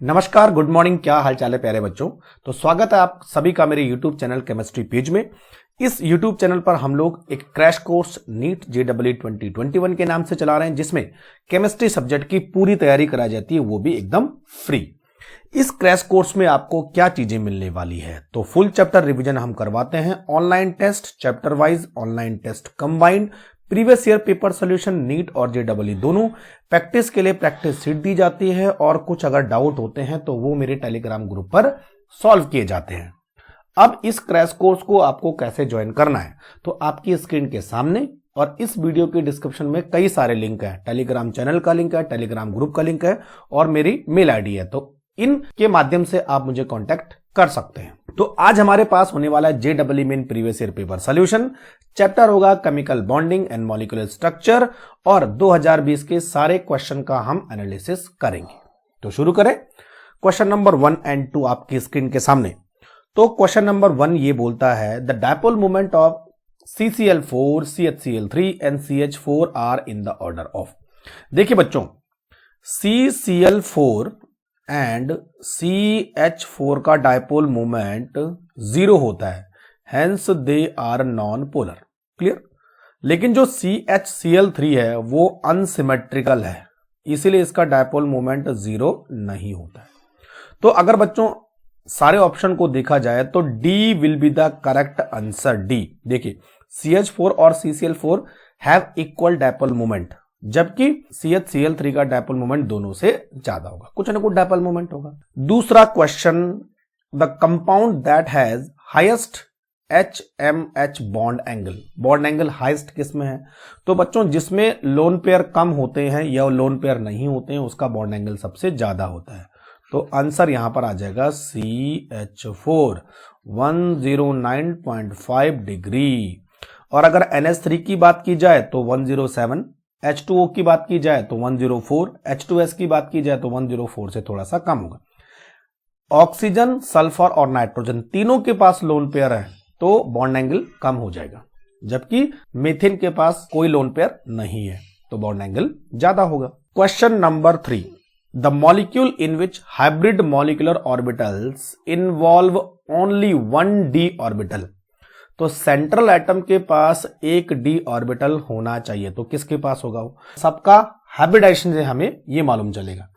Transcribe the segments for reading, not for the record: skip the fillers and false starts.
नमस्कार, good morning. क्या हाल चाल है प्यारे बच्चों। तो स्वागत है आप सभी का मेरे YouTube चैनल केमिस्ट्री पेज में। इस YouTube चैनल पर हम लोग एक क्रैश कोर्स नीट JEE 2021 के नाम से चला रहे हैं, जिसमें केमिस्ट्री सब्जेक्ट की पूरी तैयारी कराई जाती है, वो भी एकदम फ्री। इस क्रैश कोर्स में आपको क्या चीजें मिलने वाली है, तो फुल चैप्टर रिवीजन हम करवाते हैं, online test chapter wise, online test combined, previous year paper solution NEET और JEE दोनों, प्रैक्टिस के लिए प्रैक्टिस सीट दी जाती है और कुछ अगर डाउट होते हैं तो वो मेरे टेलीग्राम ग्रुप पर सॉल्व किए जाते हैं। अब इस क्रैश कोर्स को आपको कैसे ज्वाइन करना है, तो आपकी स्क्रीन के सामने और इस वीडियो के डिस्क्रिप्शन में कई सारे लिंक है। टेलीग्राम चैनल का लिंक है, टेलीग्राम ग्रुप का लिंक है और मेरी मेल आईडी है, तो इनके माध्यम से आप मुझे कांटेक्ट कर सकते हैं। तो आज हमारे पास होने वाला है JEE main previous year paper solution. Chapter होगा chemical bonding and molecular structure और 2020 के सारे क्वेश्चन का हम एनालिसिस करेंगे। तो शुरू करें। क्वेश्चन नंबर 1 एंड 2 आपकी स्क्रीन के सामने। तो क्वेश्चन नंबर 1 ये बोलता है the dipole moment of CCl4, CHCl3 and CH4 are in the order of. देखिए बच्चों, CCl4 एंड CH4 का डायपोल मोमेंट 0 होता है, hence they are non polar. Clear. लेकिन जो CHCl3 है वो अनसिमेट्रिकल है, इसीलिए इसका डायपोल मोमेंट 0 नहीं होता है। तो अगर बच्चों सारे ऑप्शन को देखा जाए तो D will be the correct answer. D. देखिए, CH4 और CCl4 have equal dipole moment, जबकि CHCl3 का डायपोल मोमेंट दोनों से ज्यादा होगा, कुछ ना कुछ डायपोल मोमेंट होगा। दूसरा question, the compound that has highest HMH bond angle. Bond angle highest किस में है, तो बच्चों जिसमें लोन पेयर कम होते हैं या लोन पेयर नहीं होते हैं उसका बॉन्ड एंगल सबसे ज्यादा होता है। तो आंसर यहां पर आ जाएगा CH4 109.5 डिग्री। और अगर NH3 की बात की जाए तो 107, H2O की बात की जाए तो 104, H2S की बात की जाए तो 104 से थोड़ा सा कम होगा। ऑक्सीजन, सल्फर और नाइट्रोजन तीनों के पास लोन पेयर है तो बॉन्ड एंगल कम हो जाएगा, जबकि मीथेन के पास कोई लोन पेयर नहीं है तो बॉन्ड एंगल ज्यादा होगा। Question number 3, the molecule in which hybrid molecular orbitals involve only 1d orbital. तो सेंट्रल एटम के पास एक d ऑर्बिटल होना चाहिए, तो किसके पास होगा वो? सबका हाइब्रिडाइजेशन से हमें ये मालूम चलेगा।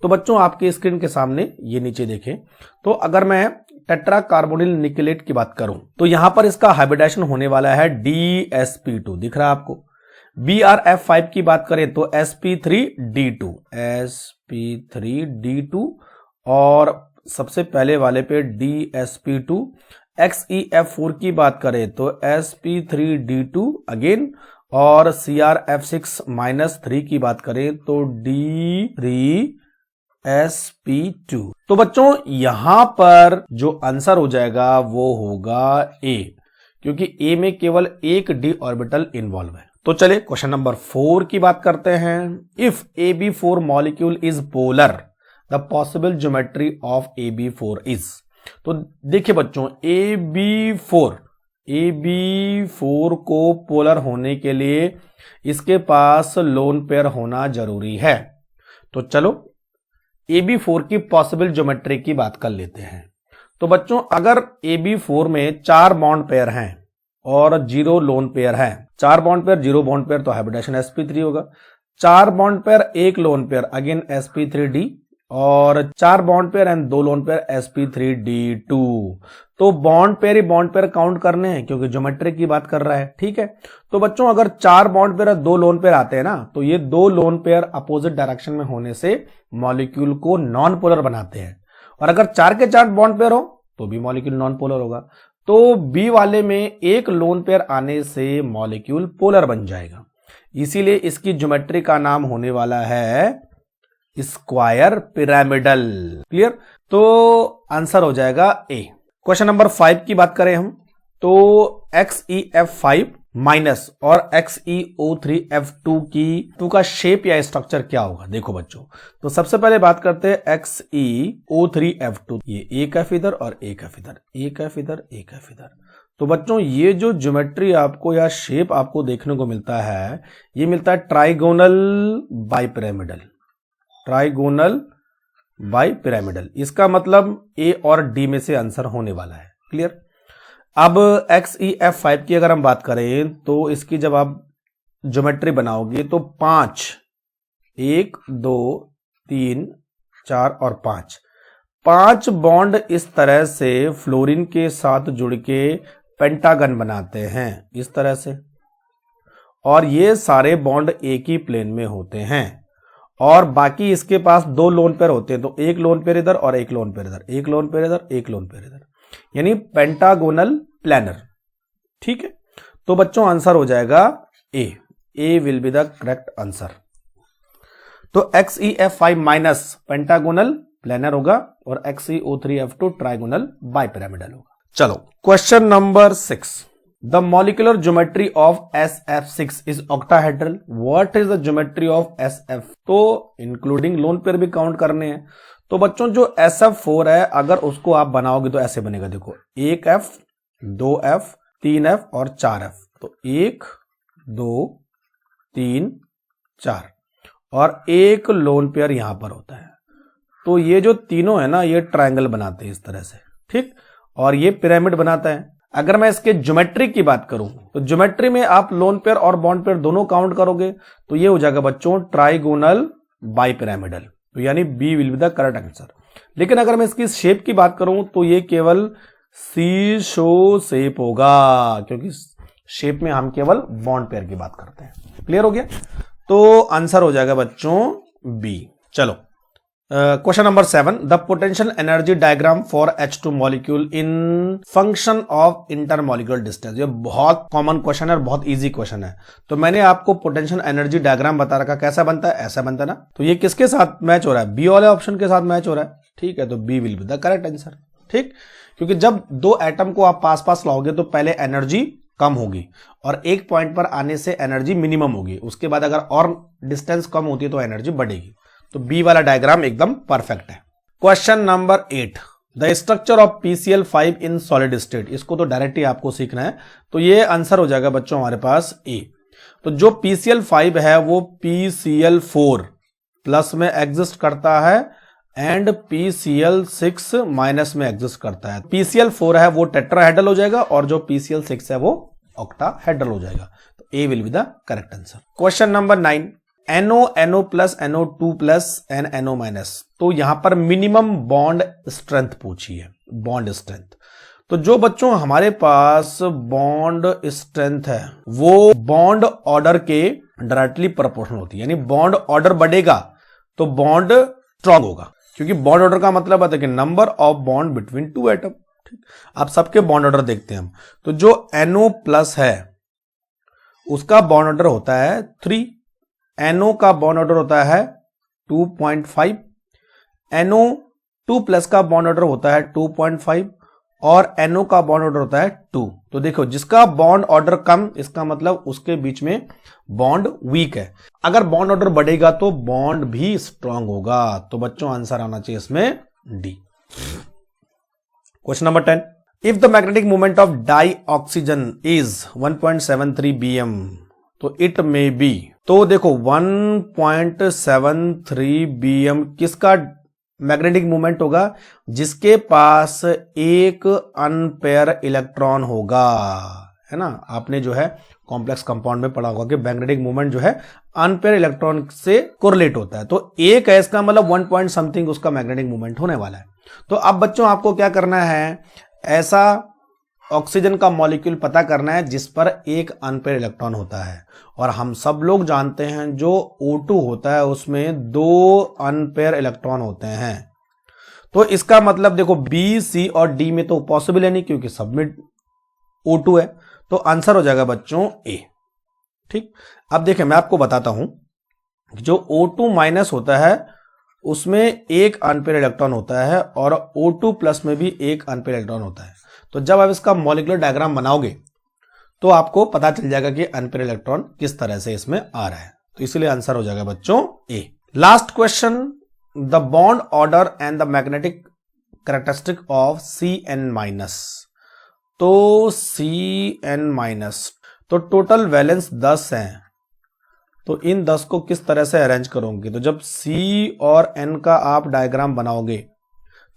तो बच्चों आपके स्क्रीन के सामने ये नीचे देखें, तो अगर मैं टेट्रा कार्बोनिल निकेलेट की बात करूं तो यहां पर इसका हाइब्रिडाइजेशन होने वाला है DsP2, दिख रहा है आपको। BrF5 की बात करें तो sp3d2 और सबसे पहले वाले पे DsP2। XeF4 की बात करें तो sp3d2 अगेन, और CrF6-3 की बात करें तो D3sp2। तो बच्चों यहां पर जो आंसर हो जाएगा वो होगा A, क्योंकि A में केवल एक d ऑर्बिटल इन्वॉल्व है। तो चलिए क्वेश्चन नंबर 4 की बात करते हैं। If AB4 molecule is polar, the possible geometry of AB4 is. तो देखिए बच्चों, AB4 को पोलर होने के लिए इसके पास लोन पेयर होना जरूरी है। तो चलो AB4 की पॉसिबल ज्योमेट्री की बात कर लेते हैं। तो बच्चों अगर AB4 में 4 बॉन्ड पेयर हैं और 0 लोन पेयर है, 4 बॉन्ड पेयर 0 बॉन्ड पेयर, तो हाइब्रिडाइजेशन sp3 होगा। 4 bond pair 1 lone pair, again sp3d, और 4 bond pair and 2 lone pair sp3d2। तो बॉन्ड पेयर ही बॉन्ड पेयर काउंट करने हैं क्योंकि ज्योमेट्री की बात कर रहा है, ठीक है। तो बच्चों अगर 4 बॉन्ड पेयर 2 लोन पेयर आते हैं ना, तो ये 2 लोन पेयर अपोजिट डायरेक्शन में होने से मॉलिक्यूल को नॉन पोलर बनाते हैं, और अगर 4 के 4 बॉन्ड पेयर हो तो भी मॉलिक्यूल नॉन पोलर होगा। तो बी वाले में एक लोन पेयर आने से मॉलिक्यूल पोलर बन जाएगा, इसीलिए इसकी ज्योमेट्री का नाम होने वाला है स्क्वायर पिरामिडल। क्लियर। तो आंसर हो जाएगा ए। क्वेश्चन नंबर 5 की बात करें हम तो XeF5 माइनस और XeO3F2 का शेप या स्ट्रक्चर क्या होगा। देखो बच्चों, तो सबसे पहले बात करते हैं XeO3F2, ये एक एफ इधर और एक एफ इधर, एक एफ इधर एक एफ इधर। तो बच्चों ये जो ज्योमेट्री आपको या शेप आपको देखने को मिलता है, ये मिलता है trigonal bipyramidal, trigonal bi pyramidal. इसका मतलब ए और डी में से आंसर होने वाला है। क्लियर। अब XEF5 की अगर हम बात करें तो इसकी जब आप ज्योमेट्री बनाओगे तो 5, 1 2 3 4 और 5 बॉन्ड इस तरह से फ्लोरीन के साथ जुड़ के पेंटागन बनाते हैं इस तरह से, और ये सारे बॉन्ड एक ही प्लेन में होते हैं, और बाकी इसके पास 2 लोन पेयर होते हैं, तो एक लोन पेयर इधर और एक लोन पेयर इधर, एक लोन पेयर इधर, एक लोन पेयर इधर, यानी पेंटागोनल प्लैनर। ठीक है, तो बच्चों आंसर हो जाएगा A will be the correct answer. तो XEF5 माइनस पेंटागोनल प्लैनर होगा और XeO3F2 ट्राइगोनल बाइपिरामिडल होगा। चलो question number 6, the molecular geometry of SF6 is octahedral, what is the geometry of SF? तो इंक्लूडिंग लोन पेयर भी count करने हैं। तो बच्चों जो SF4 है अगर उसको आप बनाओगे तो ऐसे बनेगा, देखो 1F 2F 3F और 4F, तो 1 2 3 4 और एक लोन पेयर यहां पर होता है। तो ये जो तीनों है ना ये ट्रायंगल बनाते हैं इस तरह से, ठीक, और ये पिरामिड बनाता है। अगर मैं इसके ज्योमेट्री की बात करूं तो ज्योमेट्री में आप लोन पेयर और बॉन्ड पेयर दोनों काउंट करोगे तो ये हो जाएगा बच्चों ट्राइगोनल बाइपिरामिडल, तो यानी B will be the correct answer. लेकिन अगर मैं इसकी शेप की बात करूं तो ये केवल सीशो शेप होगा, क्योंकि शेप में हम केवल बॉन्ड पेयर की बात करते हैं। क्लियर हो गया, तो आंसर हो जाएगा बच्चों बी। चलो question number 7, the potential energy diagram for H2 molecule in function of intermolecular distance. ये बहुत कॉमन क्वेश्चन है और बहुत इजी क्वेश्चन है। तो मैंने आपको पोटेंशियल एनर्जी डायग्राम बता रखा, कैसा बनता है, ऐसा बनता है ना। तो ये किसके साथ मैच हो रहा है, बी वाले ऑप्शन के साथ मैच हो रहा है। ठीक है, तो B will be the correct answer. ठीक, क्योंकि जब 2 एटम को आप पास पास लाओगे तो पहले एनर्जी कम होगी और एक पॉइंट पर आने से एनर्जी मिनिमम होगी, उसके बाद अगर और डिस्टेंस कम होती है तो एनर्जी बढ़ेगी। तो बी वाला डायग्राम एकदम परफेक्ट है। Question number 8, the structure of PCl5 in solid state. इसको तो डायरेक्टली आपको सीखना है, तो ये आंसर हो जाएगा बच्चों हमारे पास ए। तो जो PCl5 है वो PCl4 प्लस में एग्जिस्ट करता है एंड PCl6 माइनस में एग्जिस्ट करता है। PCl4 है वो टेट्राहेड्रल हो जाएगा और जो PCl6 है वो ऑक्टाहेड्रल हो जाएगा। तो A will be the correct answer. Question number 9, NO plus NO2 plus NO minus. तो यहां पर मिनिमम बॉन्ड स्ट्रेंथ पूछी है, बॉन्ड स्ट्रेंथ। तो जो बच्चों हमारे पास बॉन्ड स्ट्रेंथ है वो बॉन्ड ऑर्डर के डायरेक्टली प्रोपोर्शनल होती है, यानी बॉन्ड ऑर्डर बढ़ेगा तो बॉन्ड स्ट्रॉन्ग होगा, क्योंकि बॉन्ड ऑर्डर का मतलब होता है कि number of bond between 2 atom. ठीक, आप सबके बॉन्ड ऑर्डर देखते हैं हम, तो जो NO प्लस है उसका बॉन्ड ऑर्डर होता है 3, NO का बॉन्ड ऑर्डर होता है 2.5, NO2 प्लस का बॉन्ड ऑर्डर होता है 2.5 और NO का बॉन्ड ऑर्डर होता है 2। तो देखो जिसका बॉन्ड ऑर्डर कम, इसका मतलब उसके बीच में बॉन्ड वीक है। अगर बॉन्ड ऑर्डर बढ़ेगा तो बॉन्ड भी स्ट्रांग होगा। तो बच्चों आंसर आना चाहिए इसमें D. Question number 10, if the magnetic moment of dioxygen is 1.73 bm तो इट मे बी। तो देखो 1.73 bm किसका मैग्नेटिक मोमेंट होगा, जिसके पास एक अनपेयर इलेक्ट्रॉन होगा, है ना। आपने जो है कॉम्प्लेक्स कंपाउंड में पढ़ा होगा कि मैग्नेटिक मोमेंट जो है अनपेयर इलेक्ट्रॉन से कोरिलेट होता है। तो एक है इसका मतलब 1 पॉइंट समथिंग उसका मैग्नेटिक मोमेंट होने वाला है। तो अब बच्चों आपको क्या करना है, ऐसा ऑक्सीजन का मॉलिक्यूल पता करना है जिस पर एक अनपेयर इलेक्ट्रॉन होता है, और हम सब लोग जानते हैं जो O2 होता है उसमें 2 अनपेयर इलेक्ट्रॉन होते हैं। तो इसका मतलब देखो B, C और D में तो पॉसिबल है नहीं, क्योंकि सब में O2 है। तो आंसर हो जाएगा बच्चों ए। ठीक, अब देखिए मैं आपको बताता हूं, जो O2 माइनस होता है उसमें एक अनपेयर इलेक्ट्रॉन होता है और O2 प्लस में भी एक अनपेयर इलेक्ट्रॉन होता है। तो जब आप इसका मॉलिक्यूलर डायग्राम बनाओगे तो आपको पता चल जाएगा कि अनपेयर इलेक्ट्रॉन किस तरह से इसमें आ रहा है। तो इसलिए आंसर हो जाएगा बच्चों A. Last question, the bond order and the magnetic characteristic of Cn-। तो Cn-, तो टोटल वैलेंस 10 है तो इन 10 को किस तरह से अरेंज करोगे? तो जब C और N का आप डायग्राम बनाओगे,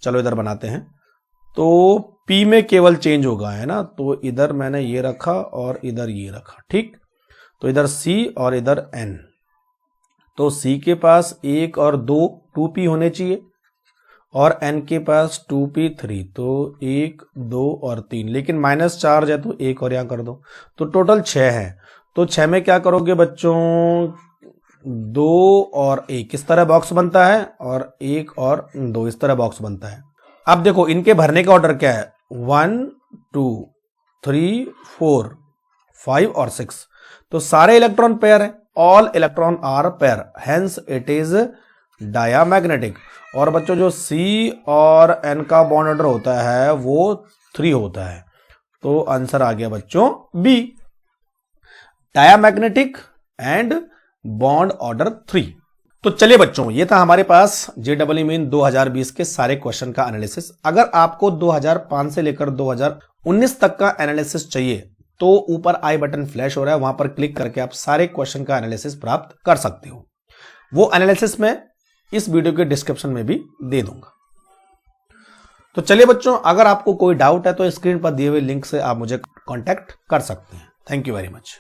चलो इधर बनाते हैं, तो P में केवल चेंज होगा, है ना। तो इधर मैंने ये रखा और इधर ये रखा, ठीक। तो इधर C और इधर N, तो C के पास 1 और 2 2P होने चाहिए और N के पास 2P 3, तो 1 2 और 3, लेकिन माइनस चार्ज है तो 1 और यहां कर दो, तो टोटल 6 है। तो 6 में क्या करोगे बच्चों? 2 और 1 इस तरह बॉक्स बनता है और 1 और 2 इस तरह बॉक्स बनता है। अब देखो इनके भरने का ऑर्डर क्या है? 1 2 3 4 5 और 6, तो सारे इलेक्ट्रॉन पेयर है, all electron are pair, hence it is diamagnetic. और बच्चों जो C और N का बॉन्ड ऑर्डर होता है वो 3 होता है, तो आंसर आ गया बच्चों B, diamagnetic and bond order 3। तो चलिए बच्चों, ये था हमारे पास JEE मेन 2020 के सारे क्वेश्चन का एनालिसिस। अगर आपको 2005 से लेकर 2019 तक का एनालिसिस चाहिए तो ऊपर आई बटन फ्लैश हो रहा है, वहां पर क्लिक करके आप सारे क्वेश्चन का एनालिसिस प्राप्त कर सकते हो। वो एनालिसिस मैं इस वीडियो के डिस्क्रिप्शन में भी दे दूंगा। तो चलिए बच्चों, अगर आपको कोई डाउट है तो स्क्रीन पर दिए हुए लिंक से आप मुझे कांटेक्ट कर सकते हैं। Thank you very much.